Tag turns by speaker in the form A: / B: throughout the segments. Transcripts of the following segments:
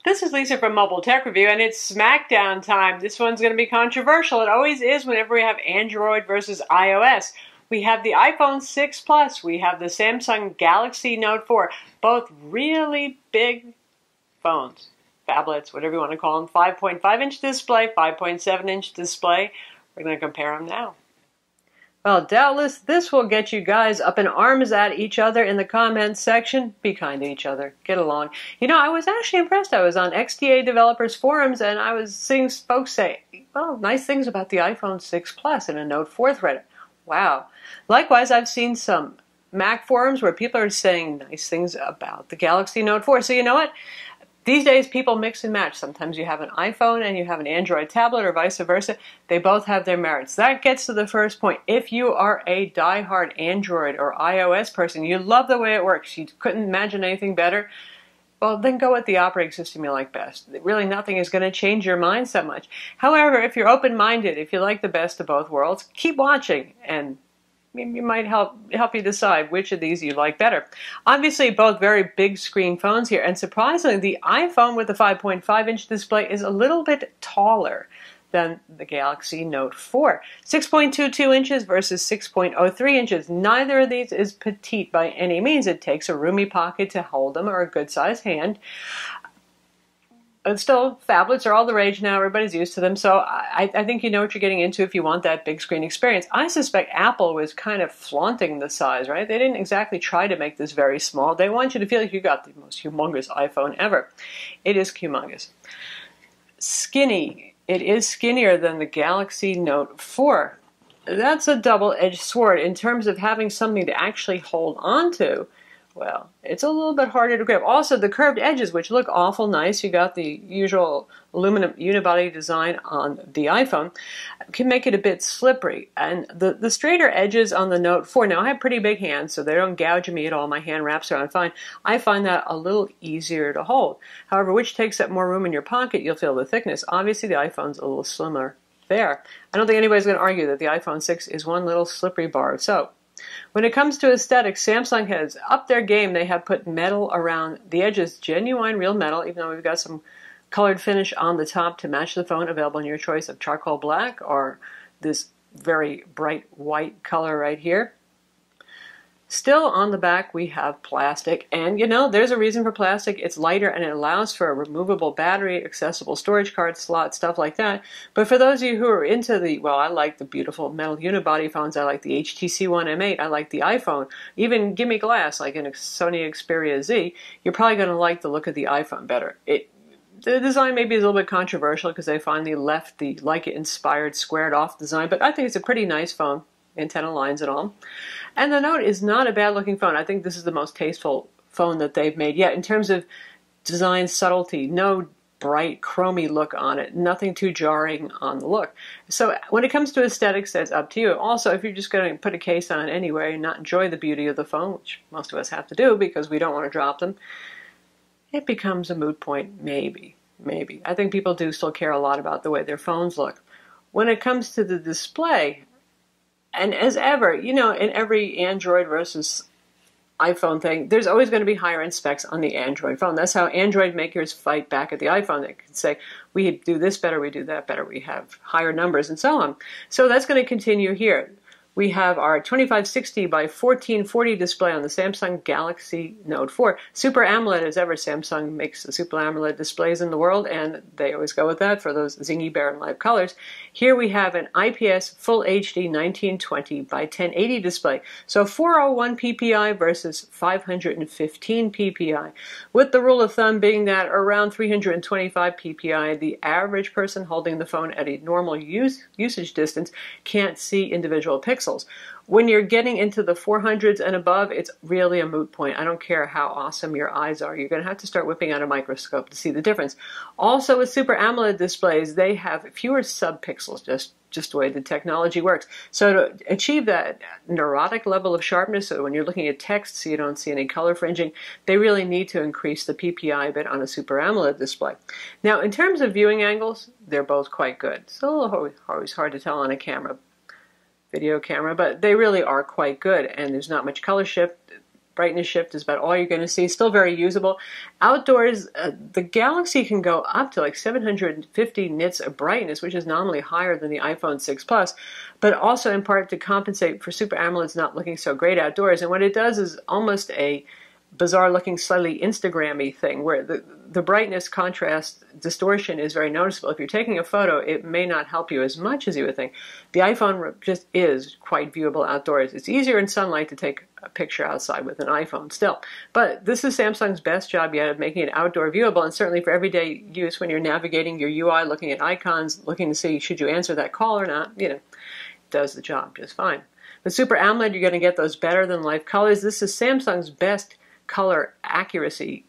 A: This is Lisa from Mobile Tech Review, and it's Smackdown time. This one's going to be controversial. It always is whenever we have Android versus iOS. We have the iPhone 6 Plus. We have the Samsung Galaxy Note 4. Both really big phones. Phablets, whatever you want to call them. 5.5-inch display, 5.7-inch display. We're going to compare them now. Well, doubtless, this will get you guys up in arms at each other in the comments section. Be kind to each other. Get along. You know, I was actually impressed. I was on XDA developers forums, and I was seeing folks say, well, nice things about the iPhone 6 Plus in a Note 4 thread. Wow. Likewise, I've seen some Mac forums where people are saying nice things about the Galaxy Note 4. So you know what? These days, people mix and match. Sometimes you have an iPhone and you have an Android tablet or vice versa. They both have their merits. That gets to the first point. If you are a diehard Android or iOS person, you love the way it works, you couldn't imagine anything better, well, then go with the operating system you like best. Really, nothing is going to change your mind so much. However, if you're open-minded, if you like the best of both worlds, keep watching, and you might help you decide which of these you like better. Obviously, both very big screen phones here, and surprisingly, the iPhone with the 5.5-inch display is a little bit taller than the Galaxy Note 4. 6.22 inches versus 6.03 inches. Neither of these is petite by any means. It takes a roomy pocket to hold them, or a good-sized hand. But still, phablets are all the rage now. Everybody's used to them. So I think you know what you're getting into if you want that big screen experience. I suspect Apple was kind of flaunting the size, right? They didn't exactly try to make this very small. They want you to feel like you got the most humongous iPhone ever. It is humongous. Skinny. It is skinnier than the Galaxy Note 4. That's a double-edged sword in terms of having something to actually hold on to. Well, it's a little bit harder to grip. Also, the curved edges, which look awful nice, you got the usual aluminum unibody design on the iPhone, can make it a bit slippery. And the straighter edges on the Note 4, now I have pretty big hands, so they don't gouge me at all. My hand wraps around fine. I find that a little easier to hold. However, which takes up more room in your pocket, you'll feel the thickness. Obviously, the iPhone's a little slimmer there. I don't think anybody's going to argue that the iPhone 6 is one little slippery bar of soap. When it comes to aesthetics, Samsung has upped their game. They have put metal around the edges, genuine real metal, even though we've got some colored finish on the top to match the phone, available in your choice of charcoal black or this very bright white color right here. Still on the back, we have plastic, and you know, there's a reason for plastic. It's lighter and it allows for a removable battery, accessible storage card slot, stuff like that. But for those of you who are into I like the beautiful metal unibody phones. I like the HTC One M8. I like the iPhone. Even give me glass, like in a Sony Xperia Z. You're probably going to like the look of the iPhone better. The design maybe is a little bit controversial because they finally left the Leica-inspired squared-off design, but I think it's a pretty nice phone. Antenna lines and all. And the Note is not a bad-looking phone. I think this is the most tasteful phone that they've made yet. In terms of design subtlety, no bright, chromy look on it. Nothing too jarring on the look. So when it comes to aesthetics, that's up to you. Also, if you're just going to put a case on anyway and not enjoy the beauty of the phone, which most of us have to do because we don't want to drop them, it becomes a moot point, maybe. I think people do still care a lot about the way their phones look. When it comes to the display, and as ever, you know, in every Android versus iPhone thing, there's always going to be higher-end specs on the Android phone. That's how Android makers fight back at the iPhone. They can say, we do this better, we do that better, we have higher numbers, and so on. So that's going to continue here. We have our 2560 by 1440 display on the Samsung Galaxy Note 4. Super AMOLED as ever. Samsung makes the Super AMOLED displays in the world, and they always go with that for those zingy bare and live colors. Here we have an IPS Full HD 1920 by 1080 display. So 401 ppi versus 515 ppi. With the rule of thumb being that around 325 ppi, the average person holding the phone at a normal usage distance can't see individual pixels. When you're getting into the 400s and above, it's really a moot point. I don't care how awesome your eyes are. You're going to have to start whipping out a microscope to see the difference. Also, with Super AMOLED displays, they have fewer subpixels, just the way the technology works. So to achieve that neurotic level of sharpness, so when you're looking at text so you don't see any color fringing, they really need to increase the PPI a bit on a Super AMOLED display. Now, in terms of viewing angles, they're both quite good. It's always hard to tell on a video camera, but they really are quite good, and there's not much color shift. brightness shift is about all you're going to see. Still very usable. Outdoors, the Galaxy can go up to like 750 nits of brightness, which is nominally higher than the iPhone 6 Plus, but also in part to compensate for Super AMOLED's not looking so great outdoors. And what it does is almost a bizarre-looking, slightly Instagram-y thing, where the brightness, contrast, distortion is very noticeable. If you're taking a photo, it may not help you as much as you would think. The iPhone just is quite viewable outdoors. It's easier in sunlight to take a picture outside with an iPhone still. But this is Samsung's best job yet of making it outdoor viewable, and certainly for everyday use when you're navigating your UI, looking at icons, looking to see should you answer that call or not, it does the job just fine. With Super AMOLED, you're going to get those better-than-life colors. This is Samsung's best color accuracy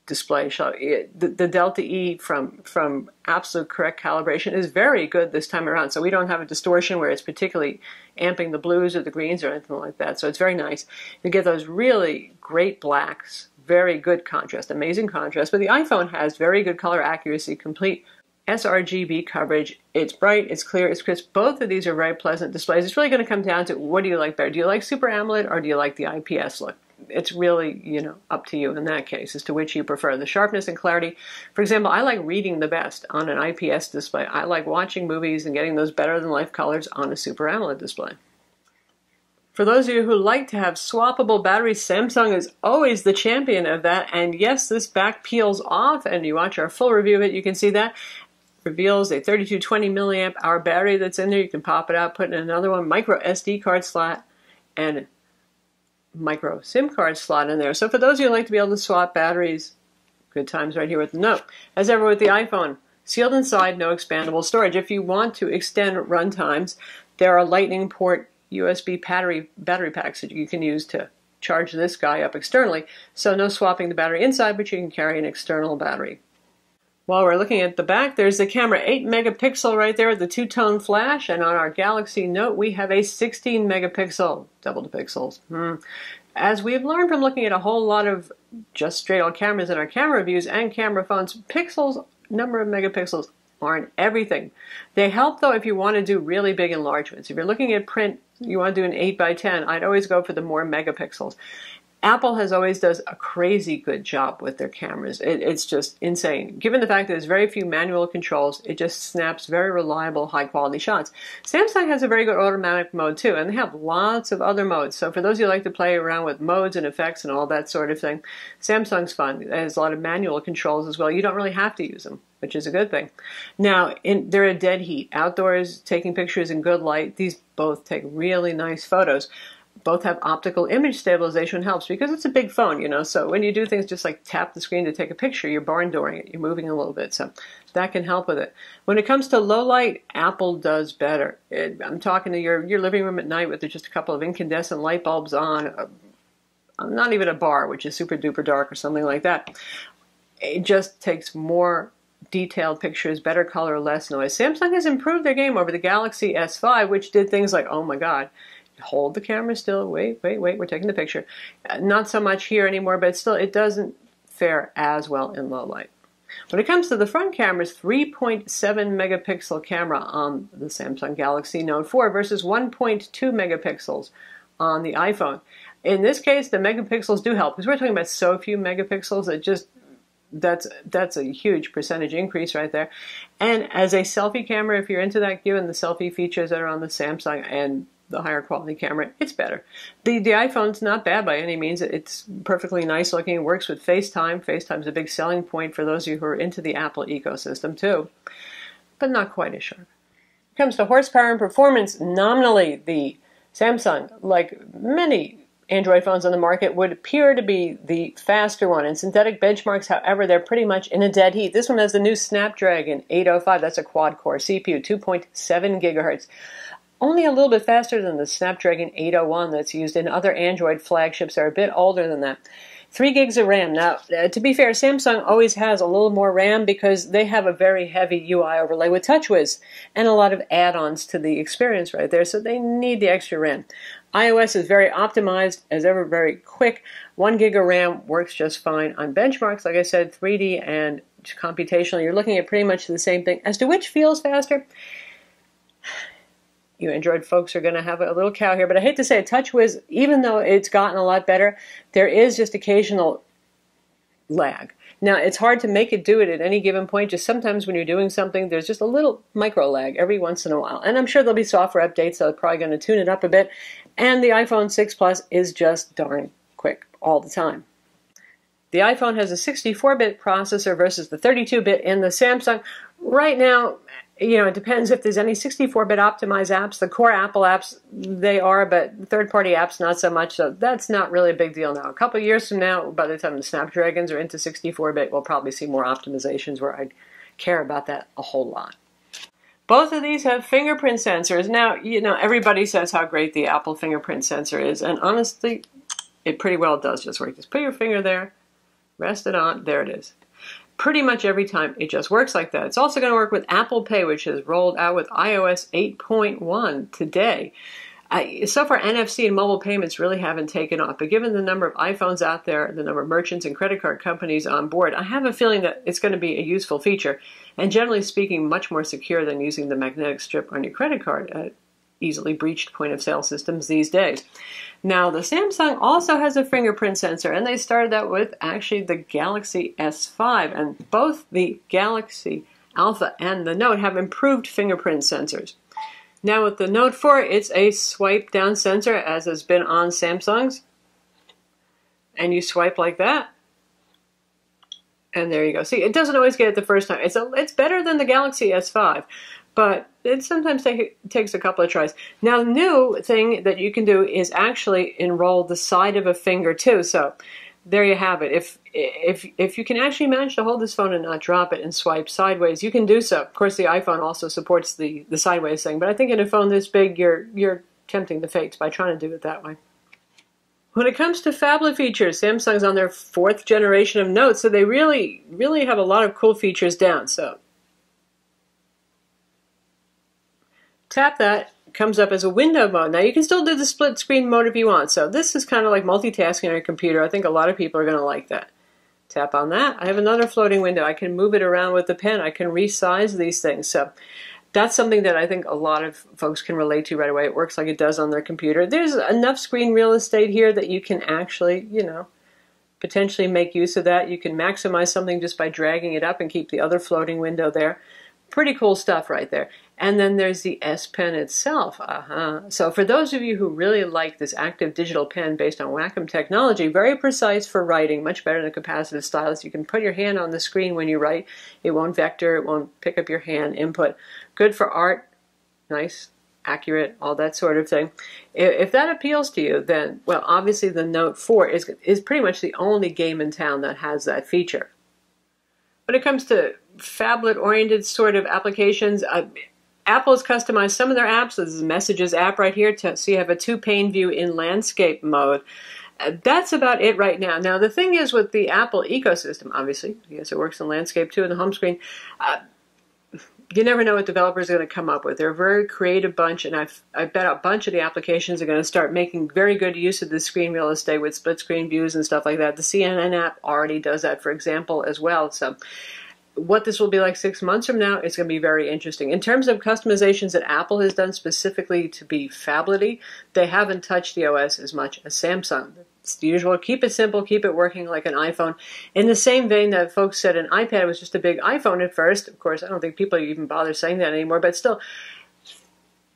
A: display. The delta E from absolute correct calibration is very good this time around. So we don't have a distortion where it's particularly amping the blues or the greens or anything like that. So it's very nice. You get those really great blacks, very good contrast, amazing contrast. But the iPhone has very good color accuracy, complete sRGB coverage. It's bright, it's clear, it's crisp. Both of these are very pleasant displays. It's really going to come down to what do you like better? Do you like Super AMOLED or do you like the IPS look? It's really, up to you in that case as to which you prefer. The sharpness and clarity. For example, I like reading the best on an IPS display. I like watching movies and getting those better-than-life colors on a Super AMOLED display. For those of you who like to have swappable batteries, Samsung is always the champion of that. And yes, this back peels off, and you watch our full review of it, you can see that. Reveals a 3220 milliamp hour battery that's in there. You can pop it out, put in another one, micro SD card slot, and micro SIM card slot in there. So for those of you who like to be able to swap batteries, good times right here with the Note. As ever with the iPhone, sealed inside, no expandable storage. If you want to extend run times, there are Lightning port USB battery packs that you can use to charge this guy up externally. So no swapping the battery inside, but you can carry an external battery. While we're looking at the back, there's the camera, 8 megapixel right there, the two-tone flash, and on our Galaxy Note, we have a 16 megapixel, double the pixels. As we've learned from looking at a whole lot of just straight-on cameras in our camera reviews and camera phones, pixels, number of megapixels, aren't everything. They help, though, if you want to do really big enlargements. If you're looking at print, you want to do an 8 by 10, I'd always go for the more megapixels. Apple has always does a crazy good job with their cameras. It's just insane. Given the fact that there's very few manual controls, it just snaps very reliable, high-quality shots. Samsung has a very good automatic mode, too, and they have lots of other modes. So for those of you who like to play around with modes and effects and all that sort of thing, Samsung's fun. It has a lot of manual controls as well. You don't really have to use them, which is a good thing. Now, they're a dead heat. Outdoors, taking pictures in good light, these both take really nice photos. Both have optical image stabilization, helps because it's a big phone, so when you do things just like tap the screen to take a picture, you're barn dooring it, you're moving a little bit, so that can help with it. When it comes to low light, Apple does better. I'm talking to your living room at night with just a couple of incandescent light bulbs on, not even a bar, which is super duper dark or something like that. It just takes more detailed pictures, better color, less noise. Samsung has improved their game over the Galaxy S5, which did things like, oh my God, hold the camera still, wait, we're taking the picture. Not so much here anymore, but still it doesn't fare as well in low light. When it comes to the front cameras, 3.7 megapixel camera on the Samsung Galaxy Note 4 versus 1.2 megapixels on the iPhone. In this case, the megapixels do help because we're talking about so few megapixels that that's a huge percentage increase right there. And as a selfie camera, if you're into that, given the selfie features that are on the Samsung and the higher quality camera, it's better. The iPhone's not bad by any means. It's perfectly nice looking. It works with FaceTime. FaceTime's a big selling point for those of you who are into the Apple ecosystem too, but not quite as sharp. When it comes to horsepower and performance, nominally the Samsung, like many Android phones on the market, would appear to be the faster one. In synthetic benchmarks, however, they're pretty much in a dead heat. This one has the new Snapdragon 805. That's a quad-core CPU, 2.7 gigahertz. Only a little bit faster than the Snapdragon 801 that's used in other Android flagships that are a bit older than that. 3 gigs of RAM. Now, to be fair, Samsung always has a little more RAM because they have a very heavy UI overlay with TouchWiz and a lot of add-ons to the experience right there, so they need the extra RAM. iOS is very optimized, as ever, very quick. 1 gig of RAM works just fine on benchmarks. Like I said, 3D and computational, you're looking at pretty much the same thing. As to which feels faster, You Android folks are going to have a little cow here, but I hate to say it, TouchWiz, even though it's gotten a lot better, there is just occasional lag. Now, it's hard to make it do it at any given point. Just sometimes when you're doing something, there's just a little micro lag every once in a while. And I'm sure there'll be software updates, so they're probably going to tune it up a bit. And the iPhone 6 Plus is just darn quick all the time. The iPhone has a 64-bit processor versus the 32-bit in the Samsung. Right now, it depends if there's any 64-bit optimized apps. The core Apple apps, they are, but third-party apps, not so much. So that's not really a big deal now. A couple of years from now, by the time the Snapdragons are into 64-bit, we'll probably see more optimizations where I'd care about that a whole lot. Both of these have fingerprint sensors. Now, everybody says how great the Apple fingerprint sensor is, and honestly, it pretty well does just work. Just put your finger there, rest it on, there it is. Pretty much every time it just works like that. It's also going to work with Apple Pay, which is rolled out with iOS 8.1 today. So far, NFC and mobile payments really haven't taken off, but given the number of iPhones out there, the number of merchants and credit card companies on board, I have a feeling that it's going to be a useful feature, and generally speaking, much more secure than using the magnetic strip on your credit card at easily breached point-of-sale systems these days. Now, the Samsung also has a fingerprint sensor, and they started out with actually the Galaxy S5, and both the Galaxy Alpha and the Note have improved fingerprint sensors. Now with the Note 4, it's a swipe down sensor, as has been on Samsung's, and you swipe like that, and there you go. See, it doesn't always get it the first time. It's better than the Galaxy S5, but it sometimes takes a couple of tries. Now, the new thing that you can do is actually enroll the side of a finger too. So there you have it. If you can actually manage to hold this phone and not drop it and swipe sideways, you can do so. Of course, the iPhone also supports the sideways thing, but I think in a phone this big, you're tempting the fates by trying to do it that way. When it comes to phablet features, Samsung's on their 4th generation of Note, so they really, really have a lot of cool features down. So tap that, comes up as a window mode. Now you can still do the split screen mode if you want. So this is kind of like multitasking on your computer. I think a lot of people are going to like that. Tap on that. I have another floating window. I can move it around with the pen. I can resize these things. So that's something that I think a lot of folks can relate to right away. It works like it does on their computer. There's enough screen real estate here that you can actually, potentially make use of that. You can maximize something just by dragging it up and keep the other floating window there. Pretty cool stuff right there. And then there's the S Pen itself. So for those of you who really like this active digital pen based on Wacom technology, very precise for writing, much better than a capacitive stylus. You can put your hand on the screen when you write. It won't vector, it won't pick up your hand input. Good for art, nice, accurate, all that sort of thing. If that appeals to you, then, well, obviously the Note 4 is pretty much the only game in town that has that feature. When it comes to phablet-oriented sort of applications, Apple has customized some of their apps. This is a Messages app right here, so you have a 2-pane view in landscape mode. That's about it right now. Now, the thing is with the Apple ecosystem, obviously, yes, it works in landscape too in the home screen, you never know what developers are going to come up with. They're a very creative bunch, and I bet a bunch of the applications are going to start making very good use of the screen real estate with split screen views and stuff like that. The CNN app already does that, for example, as well. So what this will be like 6 months from now is going to be very interesting. In terms of customizations that Apple has done specifically to be phablet-y, they haven't touched the OS as much as Samsung. It's the usual, keep it simple, keep it working like an iPhone. In the same vein that folks said an iPad was just a big iPhone at first. Of course, I don't think people even bother saying that anymore, but still,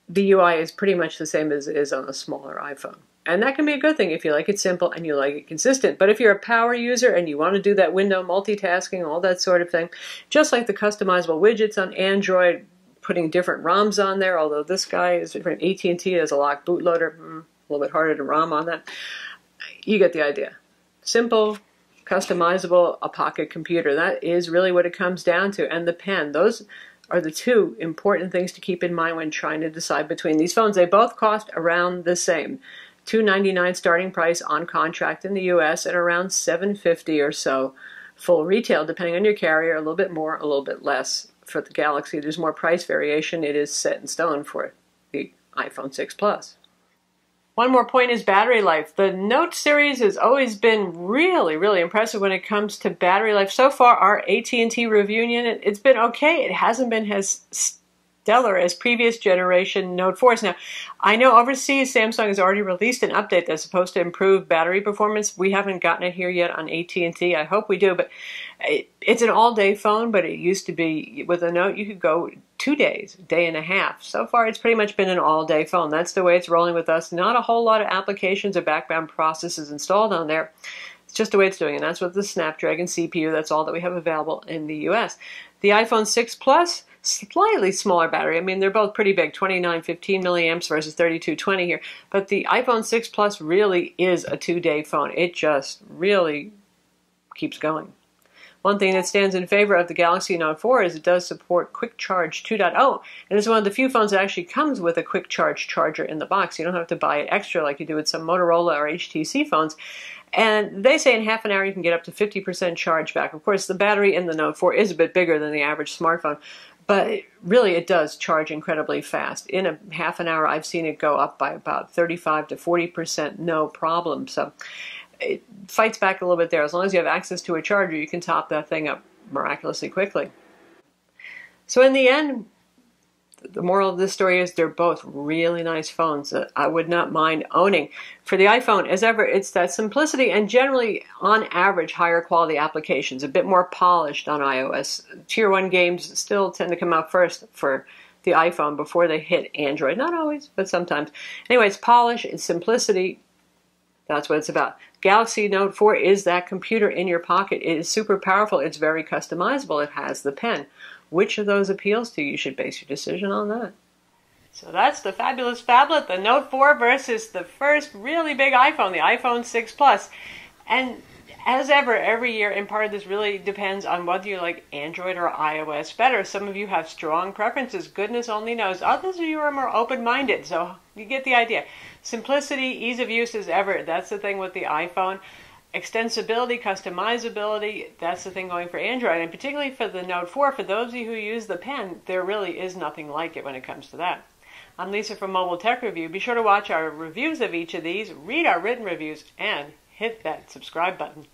A: the UI is pretty much the same as it is on a smaller iPhone. And that can be a good thing if you like it simple and you like it consistent. But if you're a power user and you want to do that window multitasking, all that sort of thing, just like the customizable widgets on Android, putting different ROMs on there, although this guy is different. AT&T has a locked bootloader, a little bit harder to ROM on that. You get the idea. Simple, customizable, a pocket computer. That is really what it comes down to. And the pen, those are the two important things to keep in mind when trying to decide between these phones. They both cost around the same. $299 starting price on contract in the U.S. and around $750 or so full retail, depending on your carrier, a little bit more, a little bit less. For the Galaxy, there's more price variation. It is set in stone for the iPhone 6 Plus. One more point is battery life. The Note series has always been really, really impressive when it comes to battery life. So far, our AT&T review unit, it's been okay. It hasn't been as stellar as previous generation Note 4s. Now, I know overseas Samsung has already released an update that's supposed to improve battery performance. We haven't gotten it here yet on AT&T. I hope we do, but it's an all-day phone, but it used to be, with a Note, you could go 2 days, a day and a half. So far, it's pretty much been an all-day phone. That's the way it's rolling with us. Not a whole lot of applications or background processes installed on there. It's just the way it's doing, and that's with the Snapdragon CPU. That's all that we have available in the US. The iPhone 6 Plus, slightly smaller battery. I mean, they're both pretty big, 2915 milliamps versus 3220 here. But the iPhone 6 Plus really is a 2-day phone. It just really keeps going. One thing that stands in favor of the Galaxy Note 4 is it does support Quick Charge 2.0, and it's one of the few phones that actually comes with a Quick Charge charger in the box. You don't have to buy it extra like you do with some Motorola or HTC phones. And they say in half an hour you can get up to 50% charge back. Of course, the battery in the Note 4 is a bit bigger than the average smartphone, but really it does charge incredibly fast. In a half an hour, I've seen it go up by about 35 to 40%, no problem. So it fights back a little bit there. As long as you have access to a charger, you can top that thing up miraculously quickly. So in the end, the moral of this story is they're both really nice phones that I would not mind owning. For the iPhone, as ever, it's that simplicity and generally, on average, higher quality applications, a bit more polished on iOS. Tier 1 games still tend to come out first for the iPhone before they hit Android. Not always, but sometimes. Anyway, it's polish, it's simplicity. That's what it's about. Galaxy Note 4 is that computer in your pocket. It is super powerful. It's very customizable. It has the pen. Which of those appeals to you? You should base your decision on that. So that's the fabulous phablet, the Note 4 versus the first really big iPhone, the iPhone 6 Plus. And as ever, every year, and part of this really depends on whether you like Android or iOS better. Some of you have strong preferences, goodness only knows. Others of you are more open-minded, so you get the idea. Simplicity, ease of use as ever. That's the thing with the iPhone. Extensibility, customizability, that's the thing going for Android. And particularly for the Note 4, for those of you who use the pen, there really is nothing like it when it comes to that. I'm Lisa from Mobile Tech Review. Be sure to watch our reviews of each of these, read our written reviews, and hit that subscribe button.